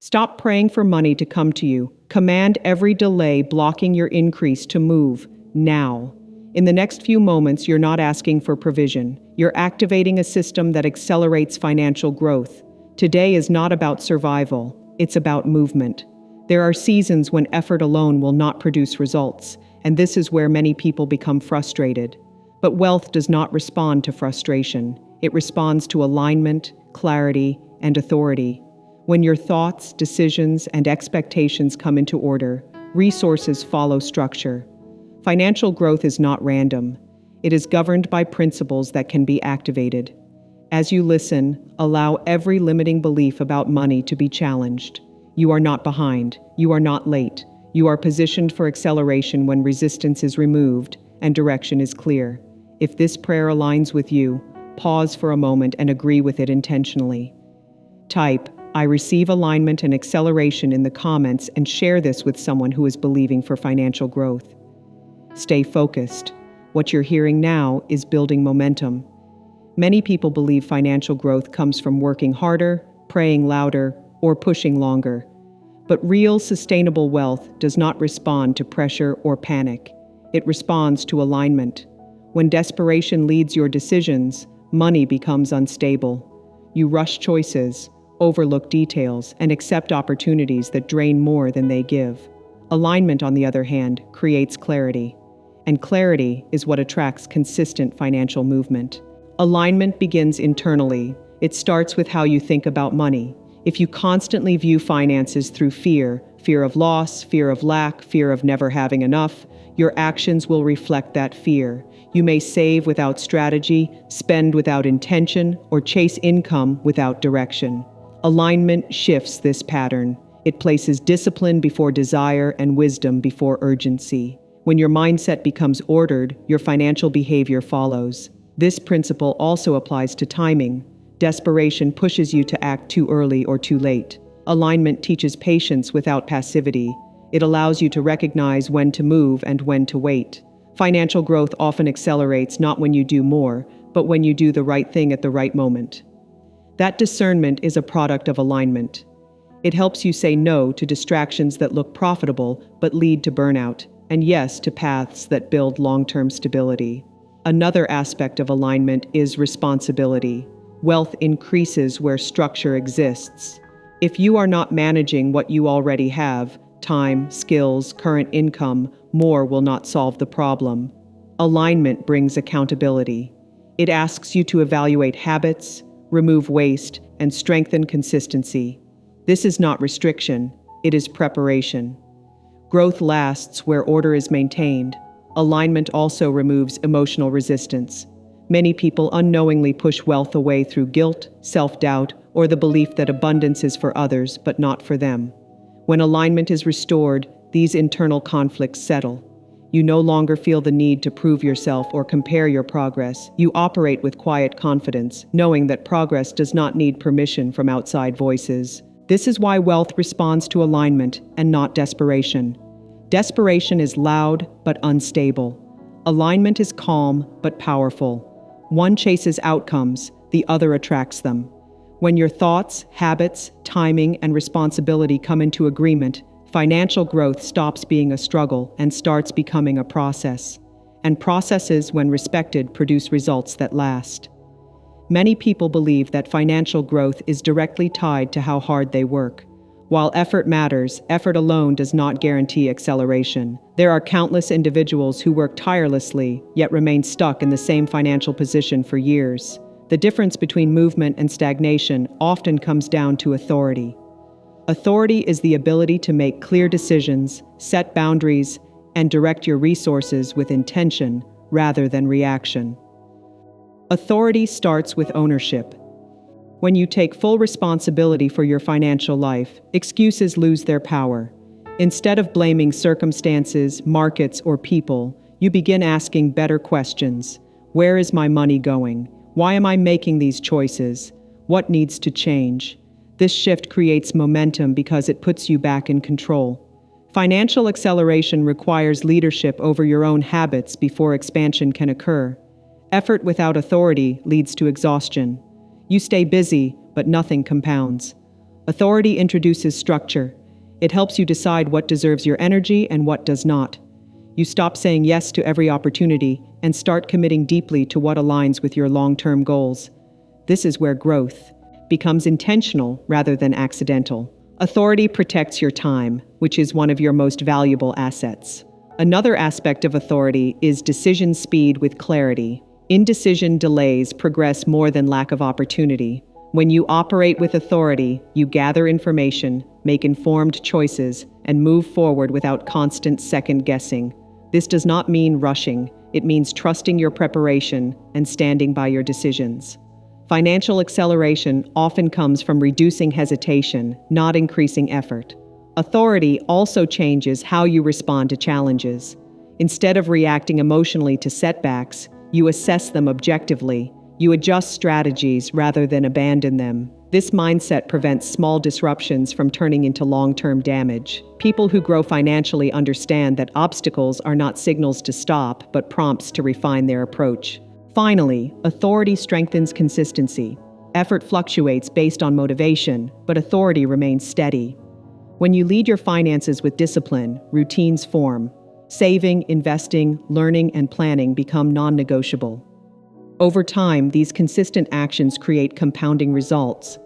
Stop praying for money to come to you. Command every delay blocking your increase to move now. In the next few moments, you're not asking for provision. You're activating a system that accelerates financial growth. Today is not about survival, it's about movement. There are seasons when effort alone will not produce results, and this is where many people become frustrated. But wealth does not respond to frustration. It responds to alignment, clarity, and authority. When your thoughts, decisions, and expectations come into order, resources follow structure. Financial growth is not random. It is governed by principles that can be activated. As you listen, allow every limiting belief about money to be challenged. You are not behind. You are not late. You are positioned for acceleration when resistance is removed and direction is clear. If this prayer aligns with you, pause for a moment and agree with it intentionally. Type, "I receive alignment and acceleration" in the comments and share this with someone who is believing for financial growth. Stay focused. What you're hearing now is building momentum. Many people believe financial growth comes from working harder, praying louder, or pushing longer. But real, sustainable wealth does not respond to pressure or panic. It responds to alignment. When desperation leads your decisions, money becomes unstable. You rush choices, overlook details, and accept opportunities that drain more than they give. Alignment, on the other hand, creates clarity. And clarity is what attracts consistent financial movement. Alignment begins internally. It starts with how you think about money. If you constantly view finances through fear of loss, fear of lack, fear of never having enough, your actions will reflect that fear. You may save without strategy, spend without intention, or chase income without direction. Alignment shifts this pattern. It places discipline before desire and wisdom before urgency. When your mindset becomes ordered, your financial behavior follows. This principle also applies to timing. Desperation pushes you to act too early or too late. Alignment teaches patience without passivity. It allows you to recognize when to move and when to wait. Financial growth often accelerates not when you do more, but when you do the right thing at the right moment. That discernment is a product of alignment. It helps you say no to distractions that look profitable but lead to burnout, and yes to paths that build long-term stability. Another aspect of alignment is responsibility. Wealth increases where structure exists. If you are not managing what you already have, time, skills, current income, more will not solve the problem. Alignment brings accountability. It asks you to evaluate habits, remove waste, and strengthen consistency. This is not restriction, it is preparation. Growth lasts where order is maintained. Alignment also removes emotional resistance. Many people unknowingly push wealth away through guilt, self-doubt, or the belief that abundance is for others but not for them. When alignment is restored, these internal conflicts settle. You no longer feel the need to prove yourself or compare your progress. You operate with quiet confidence, knowing that progress does not need permission from outside voices. This is why wealth responds to alignment and not desperation. Desperation is loud but unstable. Alignment is calm but powerful. One chases outcomes, the other attracts them. When your thoughts, habits, timing, and responsibility come into agreement, financial growth stops being a struggle and starts becoming a process. And processes, when respected, produce results that last. Many people believe that financial growth is directly tied to how hard they work. While effort matters, effort alone does not guarantee acceleration. There are countless individuals who work tirelessly, yet remain stuck in the same financial position for years. The difference between movement and stagnation often comes down to authority. Authority is the ability to make clear decisions, set boundaries, and direct your resources with intention rather than reaction. Authority starts with ownership. When you take full responsibility for your financial life, excuses lose their power. Instead of blaming circumstances, markets, or people, you begin asking better questions. Where is my money going? Why am I making these choices? What needs to change? This shift creates momentum because it puts you back in control. Financial acceleration requires leadership over your own habits before expansion can occur. Effort without authority leads to exhaustion. You stay busy, but nothing compounds. Authority introduces structure. It helps you decide what deserves your energy and what does not. You stop saying yes to every opportunity and start committing deeply to what aligns with your long-term goals. This is where growth becomes intentional rather than accidental. Authority protects your time, which is one of your most valuable assets. Another aspect of authority is decision speed with clarity. Indecision delays progress more than lack of opportunity. When you operate with authority, you gather information, make informed choices, and move forward without constant second-guessing. This does not mean rushing. It means trusting your preparation and standing by your decisions. Financial acceleration often comes from reducing hesitation, not increasing effort. Authority also changes how you respond to challenges. Instead of reacting emotionally to setbacks, you assess them objectively. You adjust strategies rather than abandon them. This mindset prevents small disruptions from turning into long-term damage. People who grow financially understand that obstacles are not signals to stop, but prompts to refine their approach. Finally, authority strengthens consistency. Effort fluctuates based on motivation, but authority remains steady. When you lead your finances with discipline, routines form. Saving, investing, learning, and planning become non-negotiable. Over time, these consistent actions create compounding results.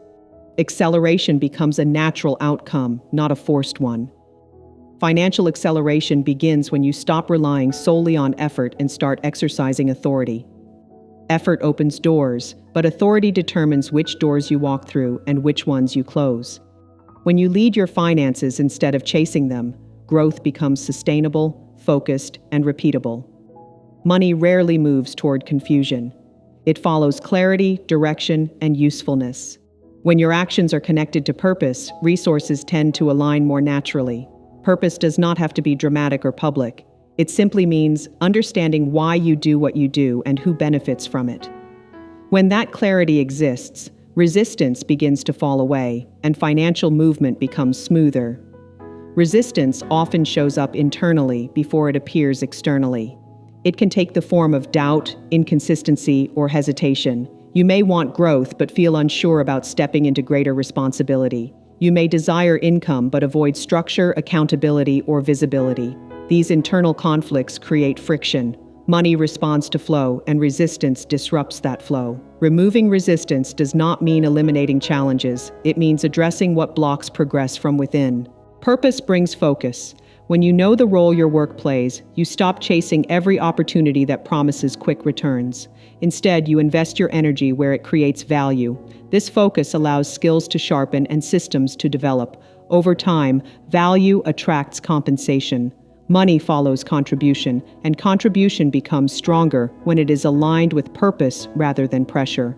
Acceleration becomes a natural outcome, not a forced one. Financial acceleration begins when you stop relying solely on effort and start exercising authority. Effort opens doors, but authority determines which doors you walk through and which ones you close. When you lead your finances instead of chasing them, growth becomes sustainable, focused, and repeatable. Money rarely moves toward confusion. It follows clarity, direction, and usefulness. When your actions are connected to purpose, resources tend to align more naturally. Purpose does not have to be dramatic or public. It simply means understanding why you do what you do and who benefits from it. When that clarity exists, resistance begins to fall away, and financial movement becomes smoother. Resistance often shows up internally before it appears externally. It can take the form of doubt, inconsistency, or hesitation. You may want growth but feel unsure about stepping into greater responsibility. You may desire income but avoid structure, accountability, or visibility. These internal conflicts create friction. Money responds to flow, and resistance disrupts that flow. Removing resistance does not mean eliminating challenges. It means addressing what blocks progress from within. Purpose brings focus. When you know the role your work plays, you stop chasing every opportunity that promises quick returns. Instead, you invest your energy where it creates value. This focus allows skills to sharpen and systems to develop. Over time, value attracts compensation. Money follows contribution, and contribution becomes stronger when it is aligned with purpose rather than pressure.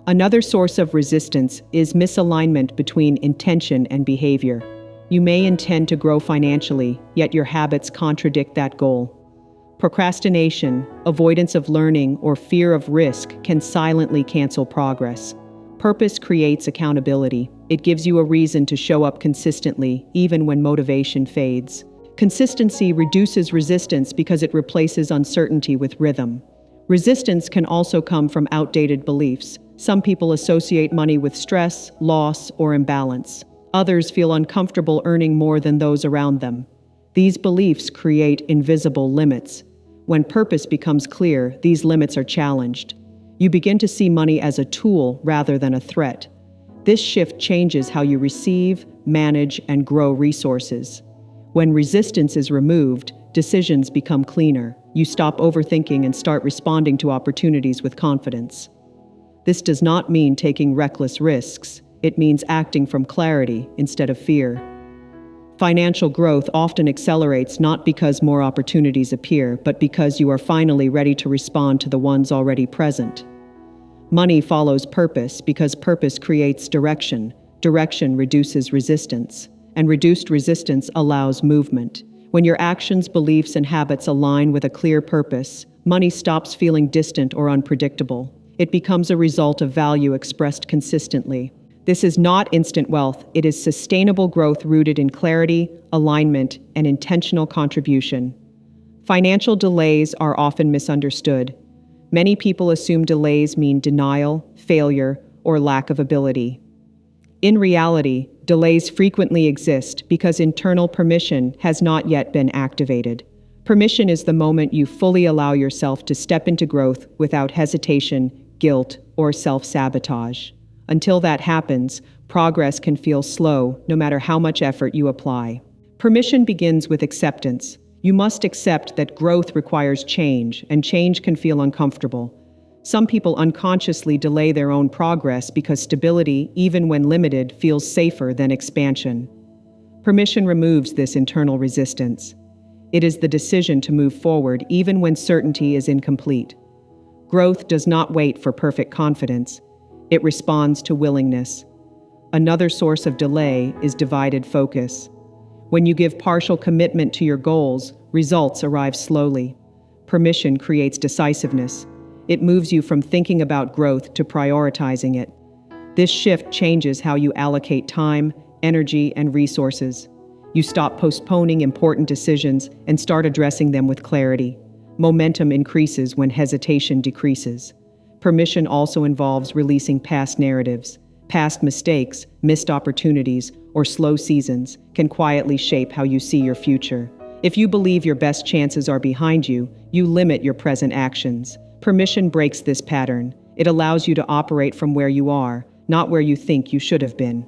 Another source of resistance is misalignment between intention and behavior. You may intend to grow financially, yet your habits contradict that goal. Procrastination, avoidance of learning, or fear of risk can silently cancel progress. Purpose creates accountability. It gives you a reason to show up consistently, even when motivation fades. Consistency reduces resistance because it replaces uncertainty with rhythm. Resistance can also come from outdated beliefs. Some people associate money with stress, loss, or imbalance. Others feel uncomfortable earning more than those around them. These beliefs create invisible limits. When purpose becomes clear, these limits are challenged. You begin to see money as a tool rather than a threat. This shift changes how you receive, manage, and grow resources. When resistance is removed, decisions become cleaner. You stop overthinking and start responding to opportunities with confidence. This does not mean taking reckless risks. It means acting from clarity instead of fear. Financial growth often accelerates not because more opportunities appear, but because you are finally ready to respond to the ones already present. Money follows purpose because purpose creates direction. Direction reduces resistance, and reduced resistance allows movement. When your actions, beliefs, and habits align with a clear purpose, money stops feeling distant or unpredictable. It becomes a result of value expressed consistently. This is not instant wealth. It is sustainable growth rooted in clarity, alignment, and intentional contribution. Financial delays are often misunderstood. Many people assume delays mean denial, failure, or lack of ability. In reality, delays frequently exist because internal permission has not yet been activated. Permission is the moment you fully allow yourself to step into growth without hesitation, guilt, or self-sabotage. Until that happens, progress can feel slow, no matter how much effort you apply. Permission begins with acceptance. You must accept that growth requires change, and change can feel uncomfortable. Some people unconsciously delay their own progress because stability, even when limited, feels safer than expansion. Permission removes this internal resistance. It is the decision to move forward even when certainty is incomplete. Growth does not wait for perfect confidence. It responds to willingness. Another source of delay is divided focus. When you give partial commitment to your goals, results arrive slowly. Permission creates decisiveness. It moves you from thinking about growth to prioritizing it. This shift changes how you allocate time, energy, and resources. You stop postponing important decisions and start addressing them with clarity. Momentum increases when hesitation decreases. Permission also involves releasing past narratives. Past mistakes, missed opportunities, or slow seasons can quietly shape how you see your future. If you believe your best chances are behind you, you limit your present actions. Permission breaks this pattern. It allows you to operate from where you are, not where you think you should have been.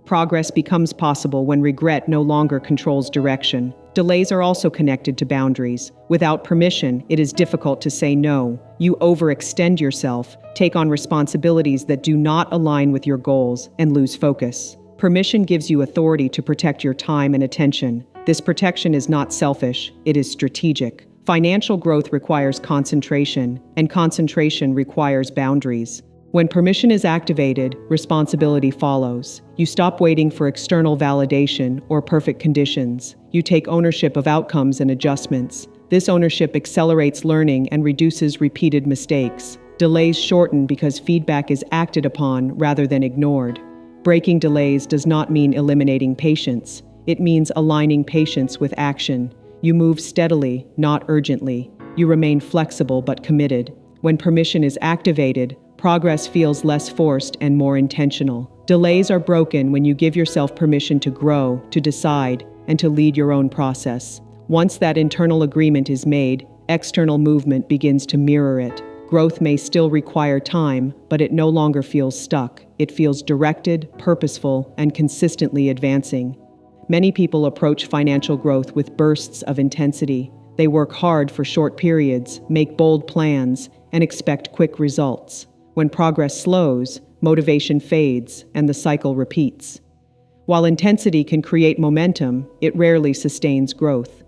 Progress becomes possible when regret no longer controls direction. Delays are also connected to boundaries. Without permission, it is difficult to say no. You overextend yourself, take on responsibilities that do not align with your goals, and lose focus. Permission gives you authority to protect your time and attention. This protection is not selfish, it is strategic. Financial growth requires concentration, and concentration requires boundaries. When permission is activated, responsibility follows. You stop waiting for external validation or perfect conditions. You take ownership of outcomes and adjustments. This ownership accelerates learning and reduces repeated mistakes. Delays shorten because feedback is acted upon rather than ignored. Breaking delays does not mean eliminating patience. It means aligning patience with action. You move steadily, not urgently. You remain flexible but committed. When permission is activated, progress feels less forced and more intentional. Delays are broken when you give yourself permission to grow, to decide, and to lead your own process. Once that internal agreement is made, external movement begins to mirror it. Growth may still require time, but it no longer feels stuck. It feels directed, purposeful, and consistently advancing. Many people approach financial growth with bursts of intensity. They work hard for short periods, make bold plans, and expect quick results. When progress slows, motivation fades, and the cycle repeats. While intensity can create momentum, it rarely sustains growth.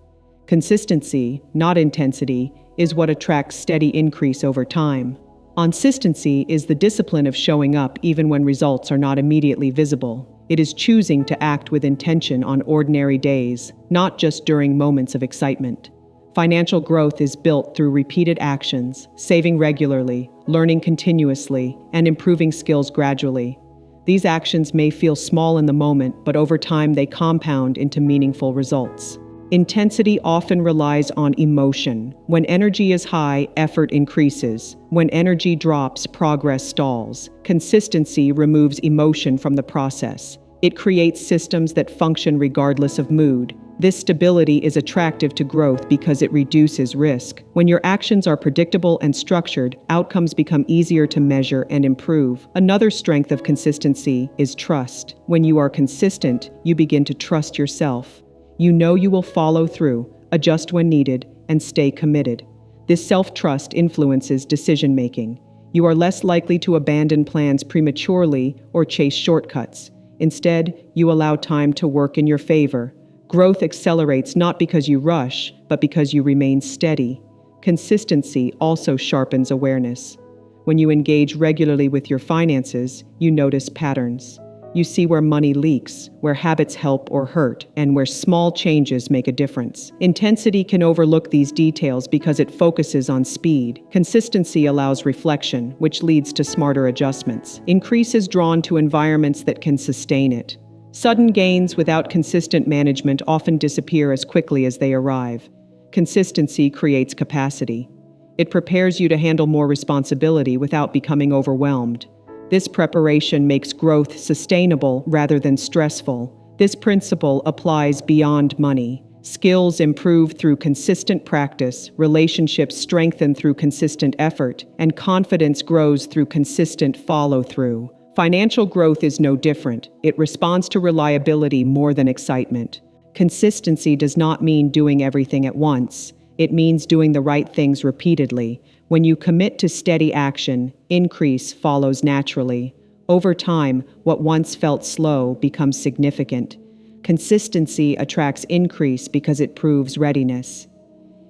Consistency, not intensity, is what attracts steady increase over time. Consistency is the discipline of showing up even when results are not immediately visible. It is choosing to act with intention on ordinary days, not just during moments of excitement. Financial growth is built through repeated actions, saving regularly, learning continuously, and improving skills gradually. These actions may feel small in the moment, but over time they compound into meaningful results. Intensity often relies on emotion. When energy is high, effort increases. When energy drops, progress stalls. Consistency removes emotion from the process. It creates systems that function regardless of mood. This stability is attractive to growth because it reduces risk. When your actions are predictable and structured, outcomes become easier to measure and improve. Another strength of consistency is trust. When you are consistent, you begin to trust yourself. You know you will follow through, adjust when needed, and stay committed. This self-trust influences decision-making. You are less likely to abandon plans prematurely or chase shortcuts. Instead, you allow time to work in your favor. Growth accelerates not because you rush, but because you remain steady. Consistency also sharpens awareness. When you engage regularly with your finances, you notice patterns. You see where money leaks, where habits help or hurt, and where small changes make a difference. Intensity can overlook these details because it focuses on speed. Consistency allows reflection, which leads to smarter adjustments. Increase is drawn to environments that can sustain it. Sudden gains without consistent management often disappear as quickly as they arrive. Consistency creates capacity. It prepares you to handle more responsibility without becoming overwhelmed. This preparation makes growth sustainable rather than stressful. This principle applies beyond money. Skills improve through consistent practice, relationships strengthen through consistent effort, and confidence grows through consistent follow-through. Financial growth is no different. It responds to reliability more than excitement. Consistency does not mean doing everything at once. It means doing the right things repeatedly. When you commit to steady action, increase follows naturally. Over time, what once felt slow becomes significant. Consistency attracts increase because it proves readiness.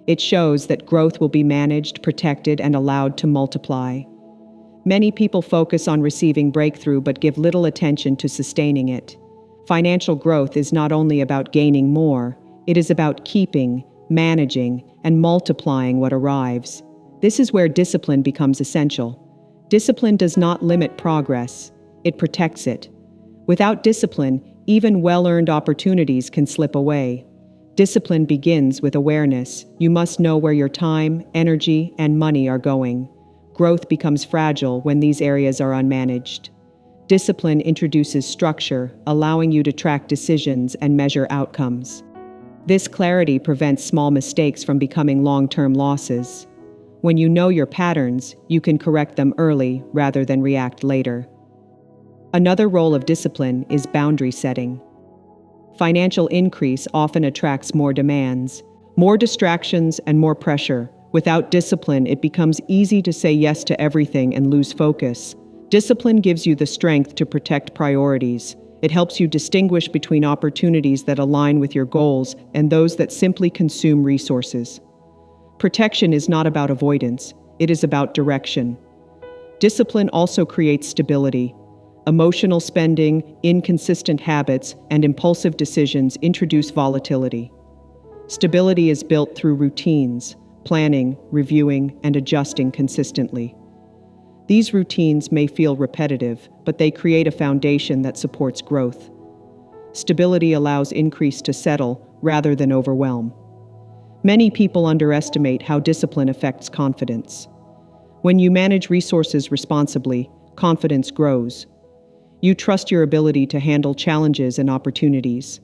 It shows that growth will be managed, protected, and allowed to multiply. Many people focus on receiving breakthrough but give little attention to sustaining it. Financial growth is not only about gaining more, it is about keeping, managing, and multiplying what arrives. This is where discipline becomes essential. Discipline does not limit progress, it protects it. Without discipline, even well-earned opportunities can slip away. Discipline begins with awareness. You must know where your time, energy, and money are going. Growth becomes fragile when these areas are unmanaged. Discipline introduces structure, allowing you to track decisions and measure outcomes. This clarity prevents small mistakes from becoming long-term losses. When you know your patterns, you can correct them early rather than react later. Another role of discipline is boundary setting. Financial increase often attracts more demands, more distractions, and more pressure. Without discipline, it becomes easy to say yes to everything and lose focus. Discipline gives you the strength to protect priorities. It helps you distinguish between opportunities that align with your goals and those that simply consume resources. Protection is not about avoidance, it is about direction. Discipline also creates stability. Emotional spending, inconsistent habits, and impulsive decisions introduce volatility. Stability is built through routines, planning, reviewing, and adjusting consistently. These routines may feel repetitive, but they create a foundation that supports growth. Stability allows increase to settle rather than overwhelm. Many people underestimate how discipline affects confidence. When you manage resources responsibly, confidence grows. You trust your ability to handle challenges and opportunities.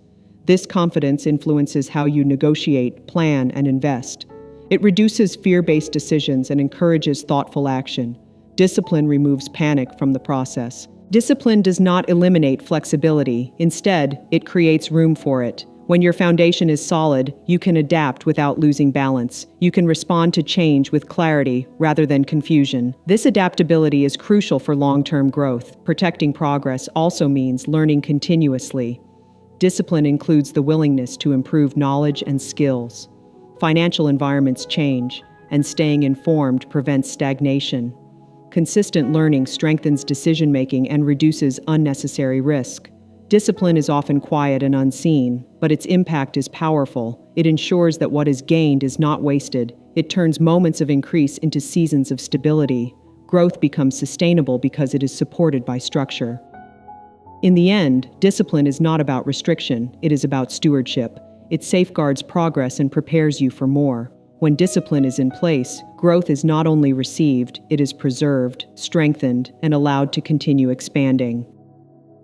This confidence influences how you negotiate, plan, and invest. It reduces fear-based decisions and encourages thoughtful action. Discipline removes panic from the process. Discipline does not eliminate flexibility. Instead, it creates room for it. When your foundation is solid, you can adapt without losing balance. You can respond to change with clarity rather than confusion. This adaptability is crucial for long-term growth. Protecting progress also means learning continuously. Discipline includes the willingness to improve knowledge and skills. Financial environments change, and staying informed prevents stagnation. Consistent learning strengthens decision-making and reduces unnecessary risk. Discipline is often quiet and unseen, but its impact is powerful. It ensures that what is gained is not wasted. It turns moments of increase into seasons of stability. Growth becomes sustainable because it is supported by structure. In the end, discipline is not about restriction, it is about stewardship. It safeguards progress and prepares you for more. When discipline is in place, growth is not only received, it is preserved, strengthened, and allowed to continue expanding.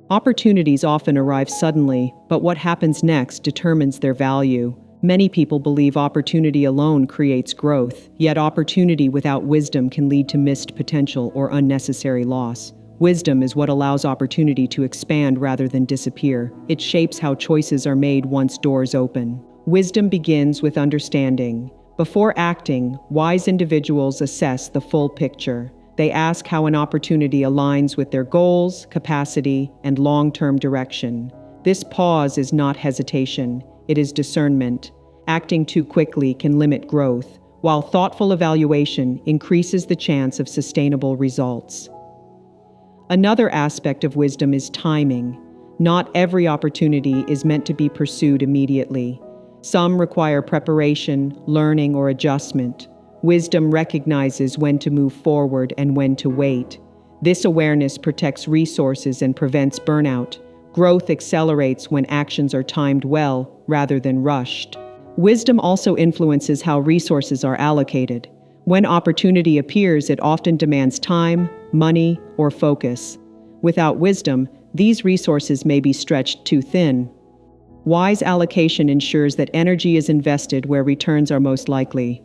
Opportunities often arrive suddenly, but what happens next determines their value. Many people believe opportunity alone creates growth, yet opportunity without wisdom can lead to missed potential or unnecessary loss. Wisdom is what allows opportunity to expand rather than disappear. It shapes how choices are made once doors open. Wisdom begins with understanding. Before acting, wise individuals assess the full picture. They ask how an opportunity aligns with their goals, capacity, and long-term direction. This pause is not hesitation, it is discernment. Acting too quickly can limit growth, while thoughtful evaluation increases the chance of sustainable results. Another aspect of wisdom is timing. Not every opportunity is meant to be pursued immediately. Some require preparation, learning, or adjustment. Wisdom recognizes when to move forward and when to wait. This awareness protects resources and prevents burnout. Growth accelerates when actions are timed well rather than rushed. Wisdom also influences how resources are allocated. When opportunity appears, it often demands time, money, or focus. Without wisdom, these resources may be stretched too thin. Wise allocation ensures that energy is invested where returns are most likely.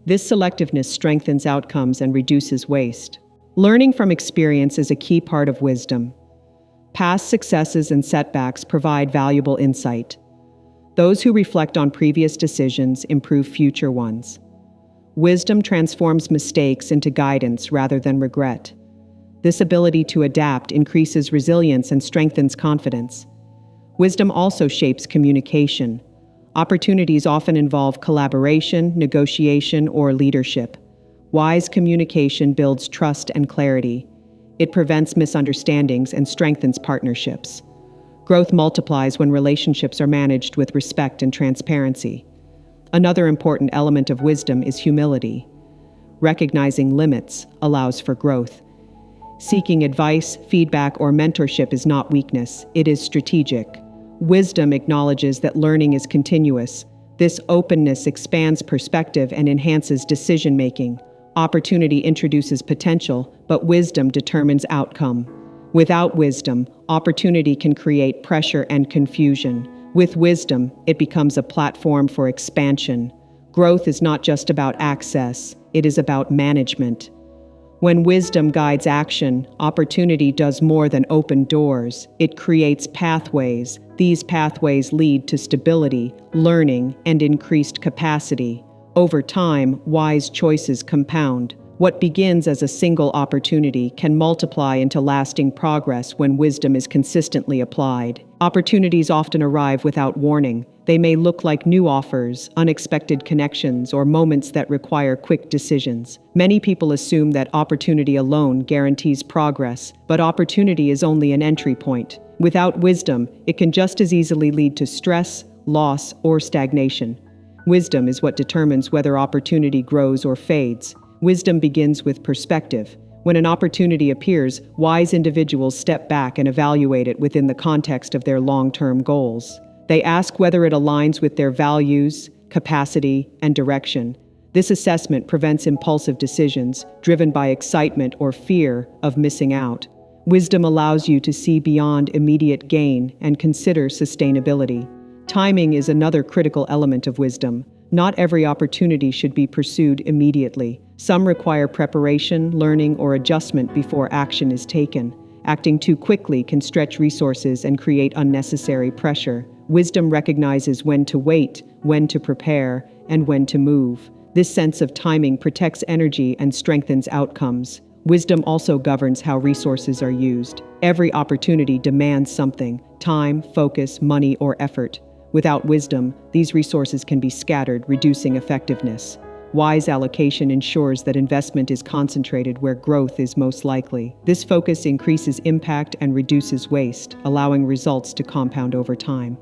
This selectiveness strengthens outcomes and reduces waste. Learning from experience is a key part of wisdom. Past successes and setbacks provide valuable insight. Those who reflect on previous decisions improve future ones. Wisdom transforms mistakes into guidance rather than regret. This ability to adapt increases resilience and strengthens confidence. Wisdom also shapes communication. Opportunities often involve collaboration, negotiation, or leadership. Wise communication builds trust and clarity. It prevents misunderstandings and strengthens partnerships. Growth multiplies when relationships are managed with respect and transparency. Another important element of wisdom is humility. Recognizing limits allows for growth. Seeking advice, feedback, or mentorship is not weakness, it is strategic. Wisdom acknowledges that learning is continuous. This openness expands perspective and enhances decision-making. Opportunity introduces potential, but wisdom determines outcome. Without wisdom, opportunity can create pressure and confusion. With wisdom, it becomes a platform for expansion. Growth is not just about access, it is about management. When wisdom guides action, opportunity does more than open doors. It creates pathways. These pathways lead to stability, learning, and increased capacity. Over time, wise choices compound. What begins as a single opportunity can multiply into lasting progress when wisdom is consistently applied. Opportunities often arrive without warning. They may look like new offers, unexpected connections, or moments that require quick decisions. Many people assume that opportunity alone guarantees progress, but opportunity is only an entry point. Without wisdom, it can just as easily lead to stress, loss, or stagnation. Wisdom is what determines whether opportunity grows or fades. Wisdom begins with perspective. When an opportunity appears, wise individuals step back and evaluate it within the context of their long-term goals. They ask whether it aligns with their values, capacity, and direction. This assessment prevents impulsive decisions, driven by excitement or fear of missing out. Wisdom allows you to see beyond immediate gain and consider sustainability. Timing is another critical element of wisdom. Not every opportunity should be pursued immediately. Some require preparation, learning, or adjustment before action is taken. Acting too quickly can stretch resources and create unnecessary pressure. Wisdom recognizes when to wait, when to prepare, and when to move. This sense of timing protects energy and strengthens outcomes. Wisdom also governs how resources are used. Every opportunity demands something: time, focus, money, or effort. Without wisdom, these resources can be scattered, reducing effectiveness. Wise allocation ensures that investment is concentrated where growth is most likely. This focus increases impact and reduces waste, allowing results to compound over time.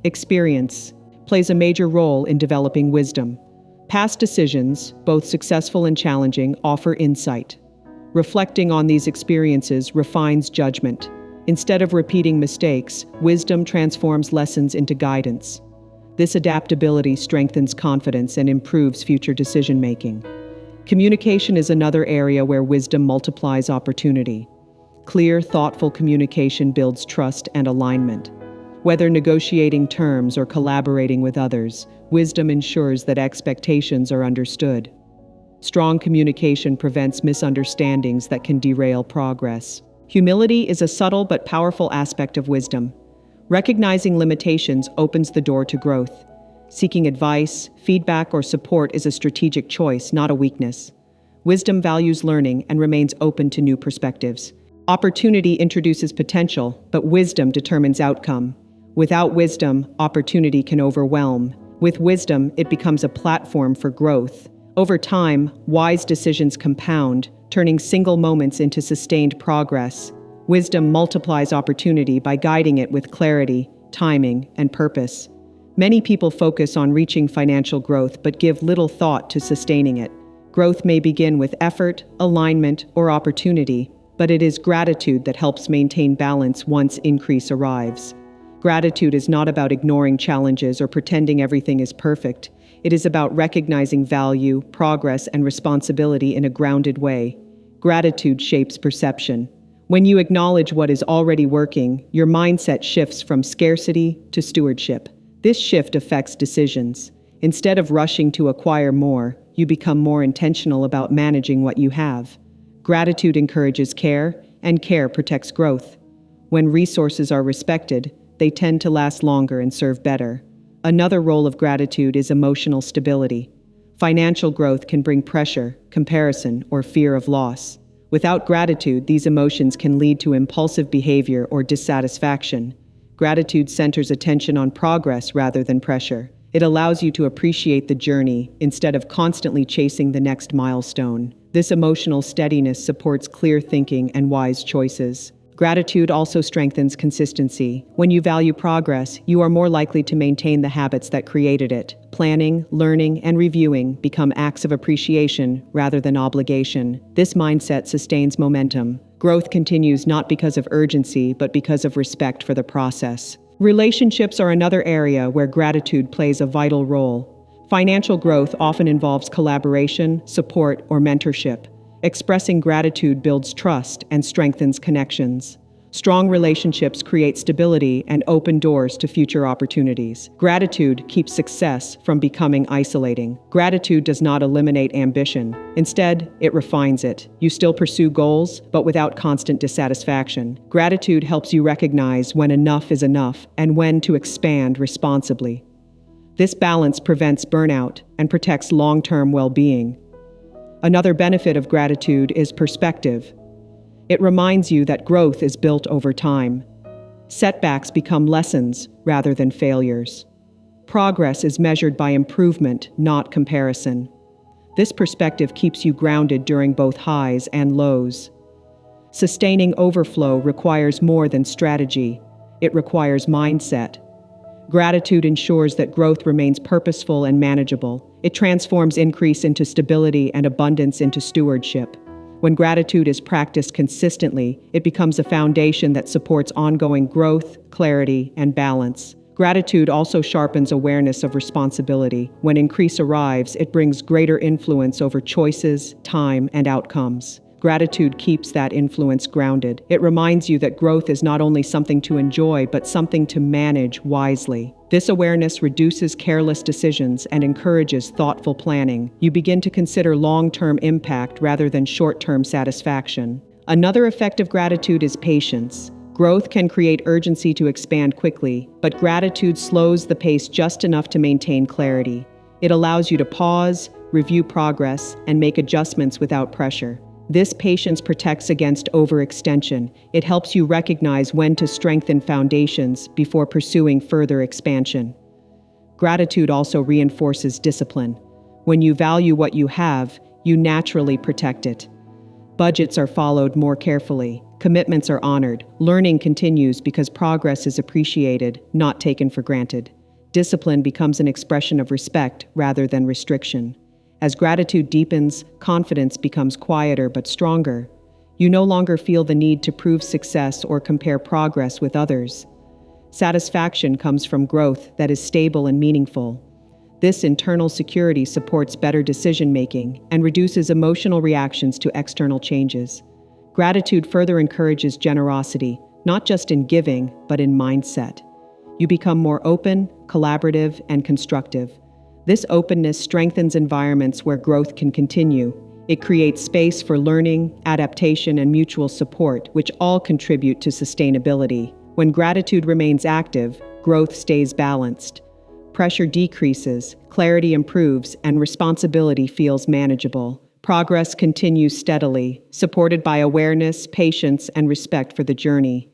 Experience plays a major role in developing wisdom. Past decisions, both successful and challenging, offer insight. Reflecting on these experiences refines judgment. Instead of repeating mistakes, wisdom transforms lessons into guidance. This adaptability strengthens confidence and improves future decision-making. Communication is another area where wisdom multiplies opportunity. Clear, thoughtful communication builds trust and alignment. Whether negotiating terms or collaborating with others, wisdom ensures that expectations are understood. Strong communication prevents misunderstandings that can derail progress. Humility is a subtle but powerful aspect of wisdom. Recognizing limitations opens the door to growth. Seeking advice, feedback, or support is a strategic choice, not a weakness. Wisdom values learning and remains open to new perspectives. Opportunity introduces potential, but wisdom determines outcome. Without wisdom, opportunity can overwhelm. With wisdom, it becomes a platform for growth. Over time, wise decisions compound, turning single moments into sustained progress. Wisdom multiplies opportunity by guiding it with clarity, timing, and purpose. Many people focus on reaching financial growth but give little thought to sustaining it. Growth may begin with effort, alignment, or opportunity, but it is gratitude that helps maintain balance once increase arrives. Gratitude is not about ignoring challenges or pretending everything is perfect. It is about recognizing value, progress, and responsibility in a grounded way. Gratitude shapes perception. When you acknowledge what is already working, your mindset shifts from scarcity to stewardship. This shift affects decisions. Instead of rushing to acquire more, you become more intentional about managing what you have. Gratitude encourages care, and care protects growth. When resources are respected, they tend to last longer and serve better. Another role of gratitude is emotional stability. Financial growth can bring pressure, comparison, or fear of loss. Without gratitude, these emotions can lead to impulsive behavior or dissatisfaction. Gratitude centers attention on progress rather than pressure. It allows you to appreciate the journey instead of constantly chasing the next milestone. This emotional steadiness supports clear thinking and wise choices. Gratitude also strengthens consistency. When you value progress, you are more likely to maintain the habits that created it. Planning, learning, and reviewing become acts of appreciation rather than obligation. This mindset sustains momentum. Growth continues not because of urgency, but because of respect for the process. Relationships are another area where gratitude plays a vital role. Financial growth often involves collaboration, support, or mentorship. Expressing gratitude builds trust and strengthens connections. Strong relationships create stability and open doors to future opportunities. Gratitude keeps success from becoming isolating. Gratitude does not eliminate ambition. Instead, it refines it. You still pursue goals, but without constant dissatisfaction. Gratitude helps you recognize when enough is enough and when to expand responsibly. This balance prevents burnout and protects long-term well-being. Another benefit of gratitude is perspective. It reminds you that growth is built over time. Setbacks become lessons rather than failures. Progress is measured by improvement, not comparison. This perspective keeps you grounded during both highs and lows. Sustaining overflow requires more than strategy. It requires mindset. Gratitude ensures that growth remains purposeful and manageable. It transforms increase into stability and abundance into stewardship. When gratitude is practiced consistently, it becomes a foundation that supports ongoing growth, clarity, and balance. Gratitude also sharpens awareness of responsibility. When increase arrives, it brings greater influence over choices, time, and outcomes. Gratitude keeps that influence grounded. It reminds you that growth is not only something to enjoy, but something to manage wisely. This awareness reduces careless decisions and encourages thoughtful planning. You begin to consider long-term impact rather than short-term satisfaction. Another effect of gratitude is patience. Growth can create urgency to expand quickly, but gratitude slows the pace just enough to maintain clarity. It allows you to pause, review progress, and make adjustments without pressure. This patience protects against overextension. It helps you recognize when to strengthen foundations before pursuing further expansion. Gratitude also reinforces discipline. When you value what you have, you naturally protect it. Budgets are followed more carefully. Commitments are honored. Learning continues because progress is appreciated, not taken for granted. Discipline becomes an expression of respect rather than restriction. As gratitude deepens, confidence becomes quieter but stronger. You no longer feel the need to prove success or compare progress with others. Satisfaction comes from growth that is stable and meaningful. This internal security supports better decision-making and reduces emotional reactions to external changes. Gratitude further encourages generosity, not just in giving, but in mindset. You become more open, collaborative, and constructive. This openness strengthens environments where growth can continue. It creates space for learning, adaptation, and mutual support, which all contribute to sustainability. When gratitude remains active, growth stays balanced. Pressure decreases, clarity improves, and responsibility feels manageable. Progress continues steadily, supported by awareness, patience, and respect for the journey.